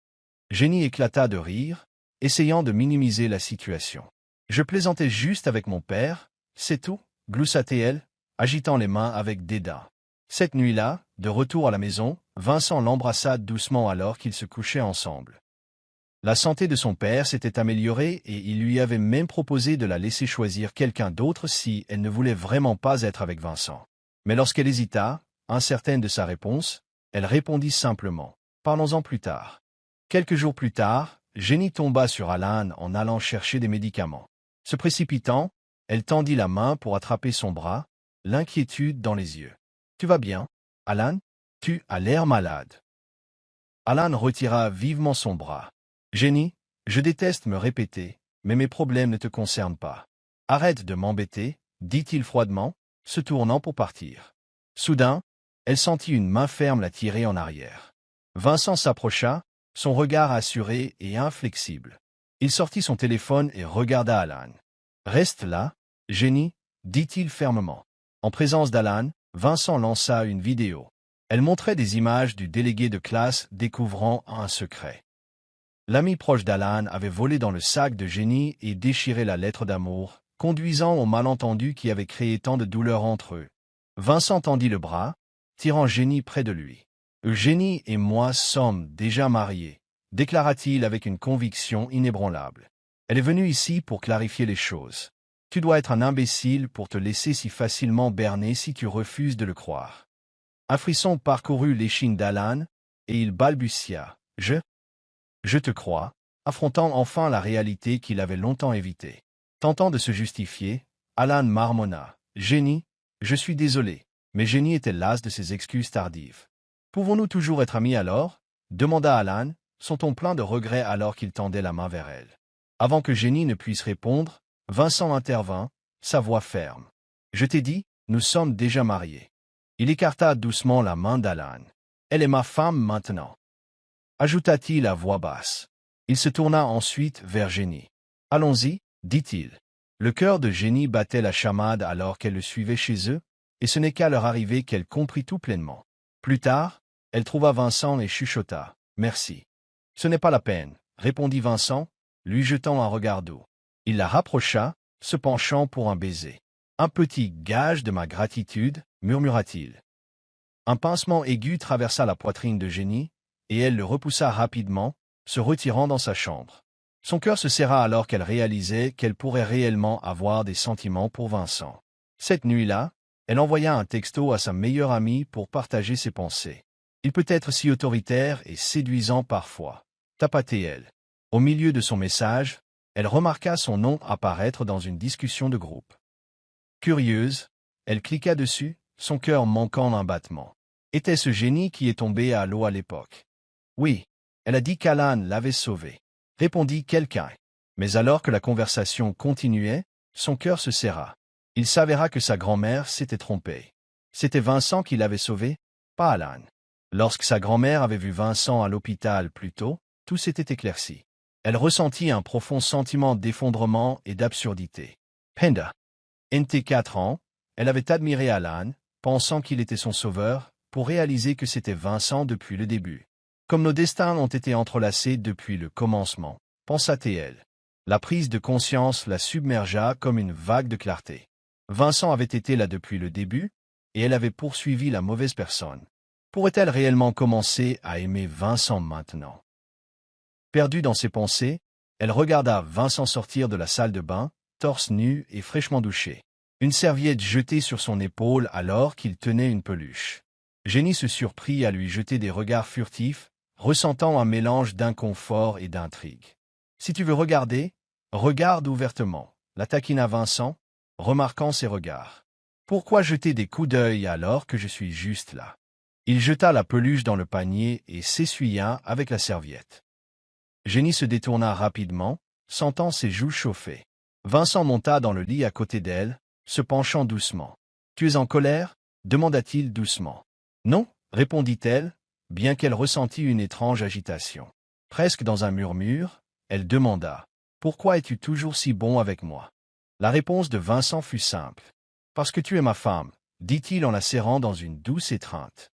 Jenny éclata de rire, essayant de minimiser la situation. « Je plaisantais juste avec mon père, c'est tout » gloussa-t-elle, agitant les mains avec dédain. Cette nuit-là, de retour à la maison, Vincent l'embrassa doucement alors qu'ils se couchaient ensemble. La santé de son père s'était améliorée et il lui avait même proposé de la laisser choisir quelqu'un d'autre si elle ne voulait vraiment pas être avec Vincent. Mais lorsqu'elle hésita, incertaine de sa réponse, elle répondit simplement « Parlons-en plus tard ». Quelques jours plus tard, Jenny tomba sur Alan en allant chercher des médicaments. Se précipitant, elle tendit la main pour attraper son bras, l'inquiétude dans les yeux. « Tu vas bien, Alan? Tu as l'air malade. » Alan retira vivement son bras. « Jenny, je déteste me répéter, mais mes problèmes ne te concernent pas. Arrête de m'embêter, » dit-il froidement, se tournant pour partir. Soudain, elle sentit une main ferme la tirer en arrière. Vincent s'approcha, son regard assuré et inflexible. Il sortit son téléphone et regarda Alan. « Reste là, Jenny, » dit-il fermement. En présence d'Alan, Vincent lança une vidéo. Elle montrait des images du délégué de classe découvrant un secret. L'ami proche d'Alan avait volé dans le sac de Jenny et déchiré la lettre d'amour, conduisant au malentendu qui avait créé tant de douleur entre eux. Vincent tendit le bras, tirant Jenny près de lui. « Jenny et moi sommes déjà mariés », déclara-t-il avec une conviction inébranlable. « Elle est venue ici pour clarifier les choses. Tu dois être un imbécile pour te laisser si facilement berner si tu refuses de le croire. » Un frisson parcourut l'échine d'Alan, et il balbutia. « Je te crois », affrontant enfin la réalité qu'il avait longtemps évitée. Tentant de se justifier, Alan marmonna. « Jenny, je suis désolé. » Mais Jenny était lasse de ses excuses tardives. « Pouvons-nous toujours être amis alors ?» demanda Alan, son ton plein de regret alors qu'il tendait la main vers elle. Avant que Jenny ne puisse répondre, Vincent intervint, sa voix ferme. « Je t'ai dit, nous sommes déjà mariés. » Il écarta doucement la main d'Alan. « Elle est ma femme maintenant. » Ajouta-t-il à voix basse. Il se tourna ensuite vers Jenny. « Allons-y, » dit-il. Le cœur de Jenny battait la chamade alors qu'elle le suivait chez eux, et ce n'est qu'à leur arrivée qu'elle comprit tout pleinement. Plus tard, elle trouva Vincent et chuchota. « Merci. »« Ce n'est pas la peine, » répondit Vincent, lui jetant un regard doux. Il la rapprocha, se penchant pour un baiser. « Un petit gage de ma gratitude, » murmura-t-il. Un pincement aigu traversa la poitrine de Jenny, et elle le repoussa rapidement, se retirant dans sa chambre. Son cœur se serra alors qu'elle réalisait qu'elle pourrait réellement avoir des sentiments pour Vincent. Cette nuit-là, elle envoya un texto à sa meilleure amie pour partager ses pensées. Il peut être si autoritaire et séduisant parfois, tapatait-elle. Au milieu de son message, elle remarqua son nom apparaître dans une discussion de groupe. Curieuse, elle cliqua dessus, son cœur manquant d'un battement. Était-ce Jenny qui est tombée à l'eau à l'époque? Oui, elle a dit qu'Alan l'avait sauvée, répondit quelqu'un. Mais alors que la conversation continuait, son cœur se serra. Il s'avéra que sa grand-mère s'était trompée. C'était Vincent qui l'avait sauvée, pas Alan. Lorsque sa grand-mère avait vu Vincent à l'hôpital plus tôt, tout s'était éclairci. Elle ressentit un profond sentiment d'effondrement et d'absurdité. Penda. N'était 4 ans, elle avait admiré Alan, pensant qu'il était son sauveur, pour réaliser que c'était Vincent depuis le début. Comme nos destins ont été entrelacés depuis le commencement, pensa-t-elle. La prise de conscience la submergea comme une vague de clarté. Vincent avait été là depuis le début, et elle avait poursuivi la mauvaise personne. Pourrait-elle réellement commencer à aimer Vincent maintenant? Perdue dans ses pensées, elle regarda Vincent sortir de la salle de bain, torse nu et fraîchement douché. Une serviette jetée sur son épaule alors qu'il tenait une peluche. Jenny se surprit à lui jeter des regards furtifs, ressentant un mélange d'inconfort et d'intrigue. Si tu veux regarder, regarde ouvertement, la taquina Vincent, remarquant ses regards. Pourquoi jeter des coups d'œil alors que je suis juste là? Il jeta la peluche dans le panier et s'essuya avec la serviette. Jenny se détourna rapidement, sentant ses joues chauffer. Vincent monta dans le lit à côté d'elle, se penchant doucement. « Tu es en colère » demanda-t-il doucement. « Non » répondit-elle, bien qu'elle ressentît une étrange agitation. Presque dans un murmure, elle demanda « Pourquoi es-tu toujours si bon avec moi ?» La réponse de Vincent fut simple. « Parce que tu es ma femme » dit-il en la serrant dans une douce étreinte.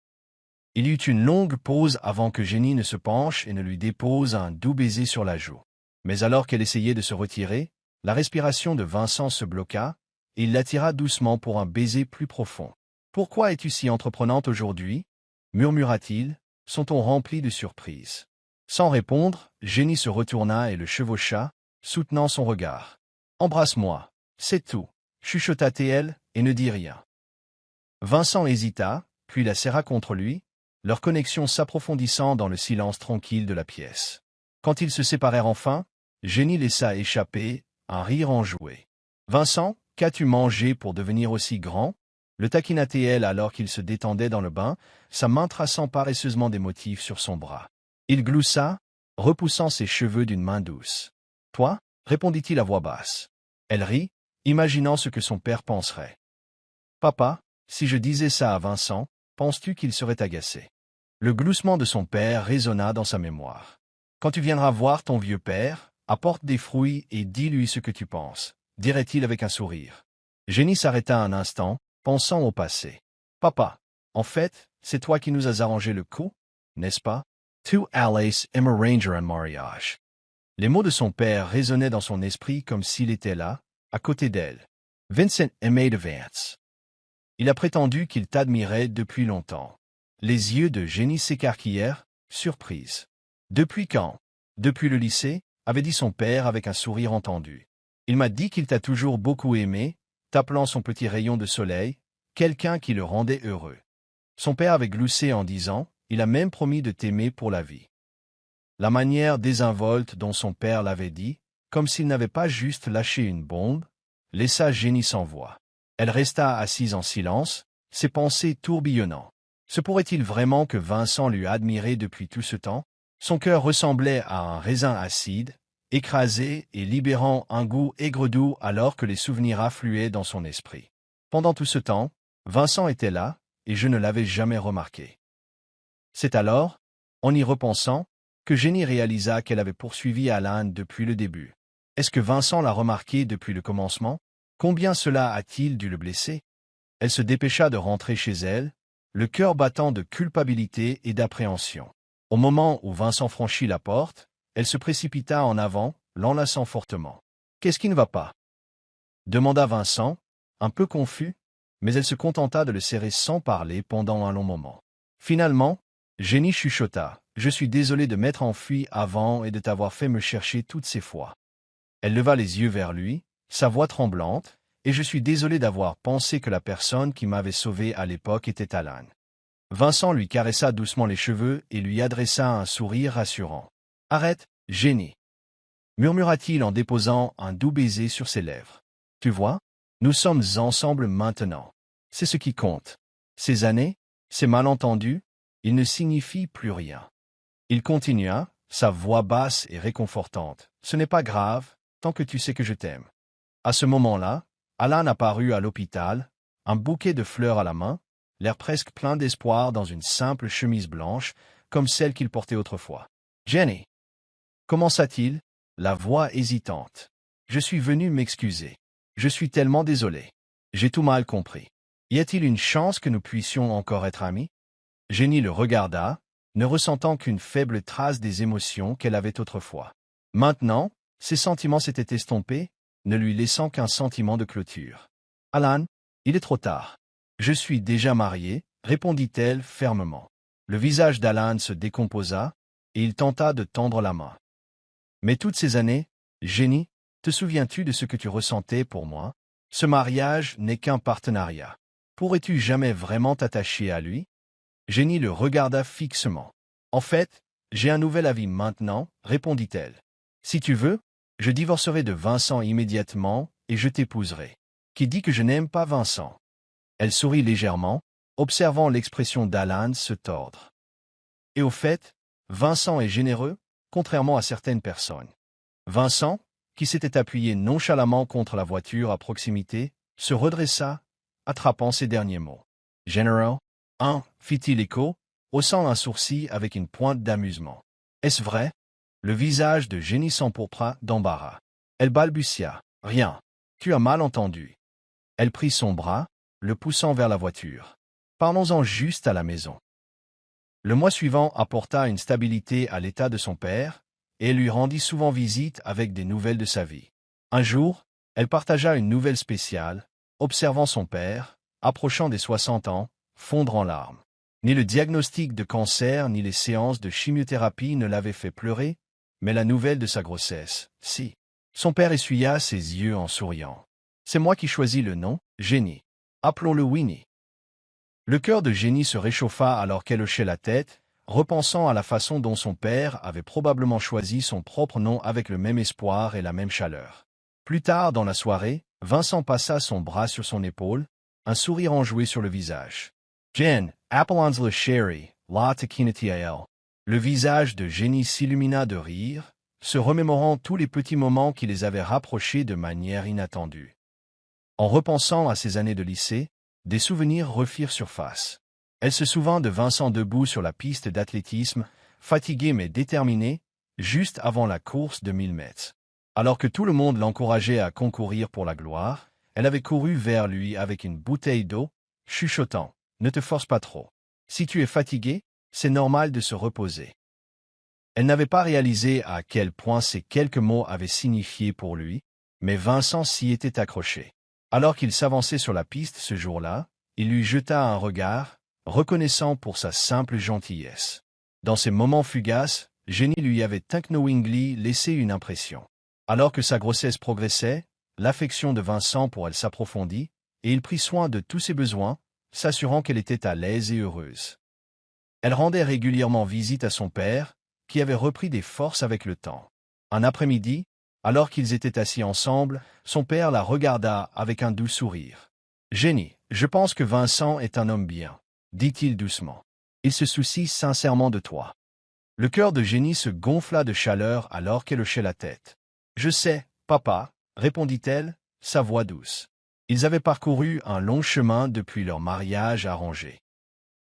Il y eut une longue pause avant que Jenny ne se penche et ne lui dépose un doux baiser sur la joue. Mais alors qu'elle essayait de se retirer, la respiration de Vincent se bloqua, et il l'attira doucement pour un baiser plus profond. « Pourquoi es-tu si entreprenante aujourd'hui » murmura-t-il, son ton rempli de surprise. Sans répondre, Jenny se retourna et le chevaucha, soutenant son regard. « Embrasse-moi, c'est tout » chuchota-t-elle, et ne dit rien. Vincent hésita, puis la serra contre lui, leur connexion s'approfondissant dans le silence tranquille de la pièce. Quand ils se séparèrent enfin, Jenny laissa échapper un rire enjoué. « Vincent, qu'as-tu mangé pour devenir aussi grand » le taquina-t-elle alors qu'il se détendait dans le bain, sa main traçant paresseusement des motifs sur son bras. Il gloussa, repoussant ses cheveux d'une main douce. « Toi » répondit-il à voix basse. Elle rit, imaginant ce que son père penserait. « Papa, si je disais ça à Vincent, penses-tu qu'il serait agacé ?» Le gloussement de son père résonna dans sa mémoire. « Quand tu viendras voir ton vieux père, apporte des fruits et dis-lui ce que tu penses, » dirait-il avec un sourire. Jenny s'arrêta un instant, pensant au passé. « Papa, en fait, c'est toi qui nous as arrangé le coup, n'est-ce pas? Tu allais m'arranger un mariage. » Les mots de son père résonnaient dans son esprit comme s'il était là, à côté d'elle. Vincent aimait de Vance. Il a prétendu qu'il t'admirait depuis longtemps. Les yeux de Jenny s'écarquillèrent, surprise. « Depuis quand ?»« Depuis le lycée » avait dit son père avec un sourire entendu. « Il m'a dit qu'il t'a toujours beaucoup aimé, t'appelant son petit rayon de soleil, quelqu'un qui le rendait heureux. » Son père avait gloussé en disant « Il a même promis de t'aimer pour la vie. » La manière désinvolte dont son père l'avait dit, comme s'il n'avait pas juste lâché une bombe, laissa Jenny sans voix. Elle resta assise en silence, ses pensées tourbillonnant. Se pourrait-il vraiment que Vincent l'eût admiré depuis tout ce temps? Son cœur ressemblait à un raisin acide, écrasé et libérant un goût aigre-doux alors que les souvenirs affluaient dans son esprit. Pendant tout ce temps, Vincent était là, et je ne l'avais jamais remarqué. C'est alors, en y repensant, que Jenny réalisa qu'elle avait poursuivi Alan depuis le début. Est-ce que Vincent l'a remarqué depuis le commencement? Combien cela a-t-il dû le blesser? Elle se dépêcha de rentrer chez elle, le cœur battant de culpabilité et d'appréhension. Au moment où Vincent franchit la porte, elle se précipita en avant, l'enlaçant fortement. « Qu'est-ce qui ne va pas ?» demanda Vincent, un peu confus, mais elle se contenta de le serrer sans parler pendant un long moment. Finalement, Jenny chuchota. « Je suis désolée de m'être enfuie avant et de t'avoir fait me chercher toutes ces fois. » Elle leva les yeux vers lui, sa voix tremblante, et je suis désolé d'avoir pensé que la personne qui m'avait sauvé à l'époque était Alan. Vincent lui caressa doucement les cheveux et lui adressa un sourire rassurant. « Arrête, Jenny » murmura-t-il en déposant un doux baiser sur ses lèvres. « Tu vois, nous sommes ensemble maintenant. C'est ce qui compte. Ces années, ces malentendus, ils ne signifient plus rien. » Il continua, sa voix basse et réconfortante. « Ce n'est pas grave, tant que tu sais que je t'aime. » À ce moment-là, Alan apparut à l'hôpital, un bouquet de fleurs à la main, l'air presque plein d'espoir dans une simple chemise blanche, comme celle qu'il portait autrefois. « Jenny » commença-t-il, la voix hésitante. « Je suis venu m'excuser. Je suis tellement désolé. J'ai tout mal compris. Y a-t-il une chance que nous puissions encore être amis ?» Jenny le regarda, ne ressentant qu'une faible trace des émotions qu'elle avait autrefois. Maintenant, ses sentiments s'étaient estompés, ne lui laissant qu'un sentiment de clôture. « Alan, il est trop tard. Je suis déjà mariée, répondit-elle fermement. Le visage d'Alan se décomposa, et il tenta de tendre la main. Mais toutes ces années, Jenny, te souviens-tu de ce que tu ressentais pour moi? Ce mariage n'est qu'un partenariat. Pourrais-tu jamais vraiment t'attacher à lui? Jenny le regarda fixement. En fait, j'ai un nouvel avis maintenant, répondit-elle. Si tu veux, je divorcerai de Vincent immédiatement et je t'épouserai. Qui dit que je n'aime pas Vincent? Elle sourit légèrement, observant l'expression d'Alan se tordre. Et au fait, Vincent est généreux, contrairement à certaines personnes. Vincent, qui s'était appuyé nonchalamment contre la voiture à proximité, se redressa, attrapant ses derniers mots. Généreux? Hein, fit-il écho, haussant un sourcil avec une pointe d'amusement. Est-ce vrai? Le visage de Jenny s'empourpra d'embarras. Elle balbutia. Rien. Tu as mal entendu. Elle prit son bras, le poussant vers la voiture. Parlons-en juste à la maison. Le mois suivant apporta une stabilité à l'état de son père, et elle lui rendit souvent visite avec des nouvelles de sa vie. Un jour, elle partagea une nouvelle spéciale, observant son père, approchant des 60 ans, fondre en larmes. Ni le diagnostic de cancer ni les séances de chimiothérapie ne l'avaient fait pleurer, mais la nouvelle de sa grossesse, si. Son père essuya ses yeux en souriant. C'est moi qui choisis le nom, Jenny. Appelons-le Winnie. Le cœur de Jenny se réchauffa alors qu'elle hochait la tête, repensant à la façon dont son père avait probablement choisi son propre nom avec le même espoir et la même chaleur. Plus tard dans la soirée, Vincent passa son bras sur son épaule, un sourire enjoué sur le visage. Jen, appelons le chéri, la taquinatiael. Le visage de Jenny s'illumina de rire, se remémorant tous les petits moments qui les avaient rapprochés de manière inattendue. En repensant à ces années de lycée, des souvenirs refirent surface. Elle se souvint de Vincent debout sur la piste d'athlétisme, fatigué mais déterminé, juste avant la course de 1000 mètres. Alors que tout le monde l'encourageait à concourir pour la gloire, elle avait couru vers lui avec une bouteille d'eau, chuchotant « Ne te force pas trop. Si tu es fatigué, c'est normal de se reposer. » Elle n'avait pas réalisé à quel point ces quelques mots avaient signifié pour lui, mais Vincent s'y était accroché. Alors qu'il s'avançait sur la piste ce jour-là, il lui jeta un regard, reconnaissant pour sa simple gentillesse. Dans ces moments fugaces, Jenny lui avait unknowingly laissé une impression. Alors que sa grossesse progressait, l'affection de Vincent pour elle s'approfondit, et il prit soin de tous ses besoins, s'assurant qu'elle était à l'aise et heureuse. Elle rendait régulièrement visite à son père, qui avait repris des forces avec le temps. Un après-midi, alors qu'ils étaient assis ensemble, son père la regarda avec un doux sourire. « Jenny, je pense que Vincent est un homme bien, » dit-il doucement. « Il se soucie sincèrement de toi. » Le cœur de Jenny se gonfla de chaleur alors qu'elle hochait la tête. « Je sais, papa, » répondit-elle, sa voix douce. Ils avaient parcouru un long chemin depuis leur mariage arrangé.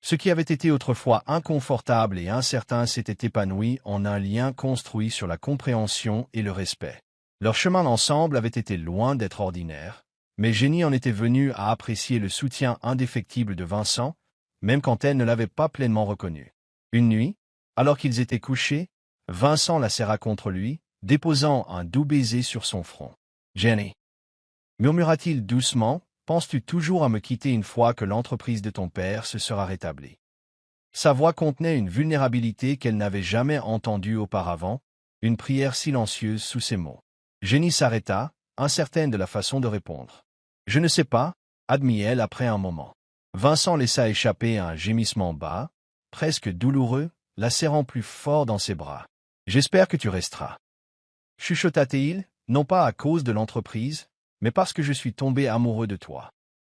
Ce qui avait été autrefois inconfortable et incertain s'était épanoui en un lien construit sur la compréhension et le respect. Leur chemin ensemble avait été loin d'être ordinaire, mais Jenny en était venue à apprécier le soutien indéfectible de Vincent, même quand elle ne l'avait pas pleinement reconnu. Une nuit, alors qu'ils étaient couchés, Vincent la serra contre lui, déposant un doux baiser sur son front. « Jenny, » murmura-t-il doucement, « penses-tu toujours à me quitter une fois que l'entreprise de ton père se sera rétablie? » Sa voix contenait une vulnérabilité qu'elle n'avait jamais entendue auparavant, une prière silencieuse sous ses mots. Jenny s'arrêta, incertaine de la façon de répondre. « Je ne sais pas, » admit-elle après un moment. Vincent laissa échapper un gémissement bas, presque douloureux, la serrant plus fort dans ses bras. « J'espère que tu resteras. » chuchota-t-il, non pas à cause de l'entreprise, mais parce que je suis tombé amoureux de toi.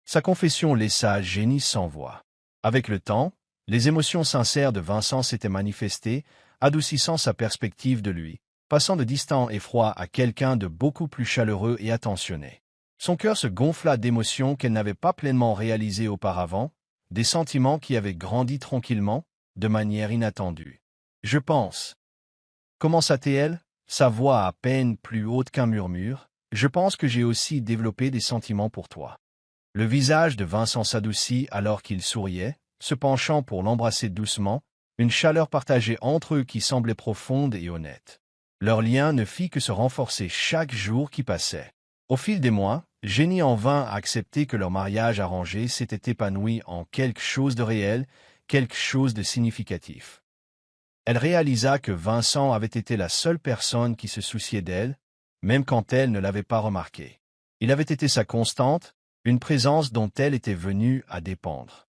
Sa confession laissa Jenny sans voix. Avec le temps, les émotions sincères de Vincent s'étaient manifestées, adoucissant sa perspective de lui, passant de distant et froid à quelqu'un de beaucoup plus chaleureux et attentionné. Son cœur se gonfla d'émotions qu'elle n'avait pas pleinement réalisées auparavant, des sentiments qui avaient grandi tranquillement, de manière inattendue. « Je pense. » commença-t-elle, sa voix à peine plus haute qu'un murmure. « Je pense que j'ai aussi développé des sentiments pour toi. » Le visage de Vincent s'adoucit alors qu'il souriait, se penchant pour l'embrasser doucement, une chaleur partagée entre eux qui semblait profonde et honnête. Leur lien ne fit que se renforcer chaque jour qui passait. Au fil des mois, Jenny en vint à accepter que leur mariage arrangé s'était épanoui en quelque chose de réel, quelque chose de significatif. Elle réalisa que Vincent avait été la seule personne qui se souciait d'elle, même quand elle ne l'avait pas remarqué. Il avait été sa constante, une présence dont elle était venue à dépendre.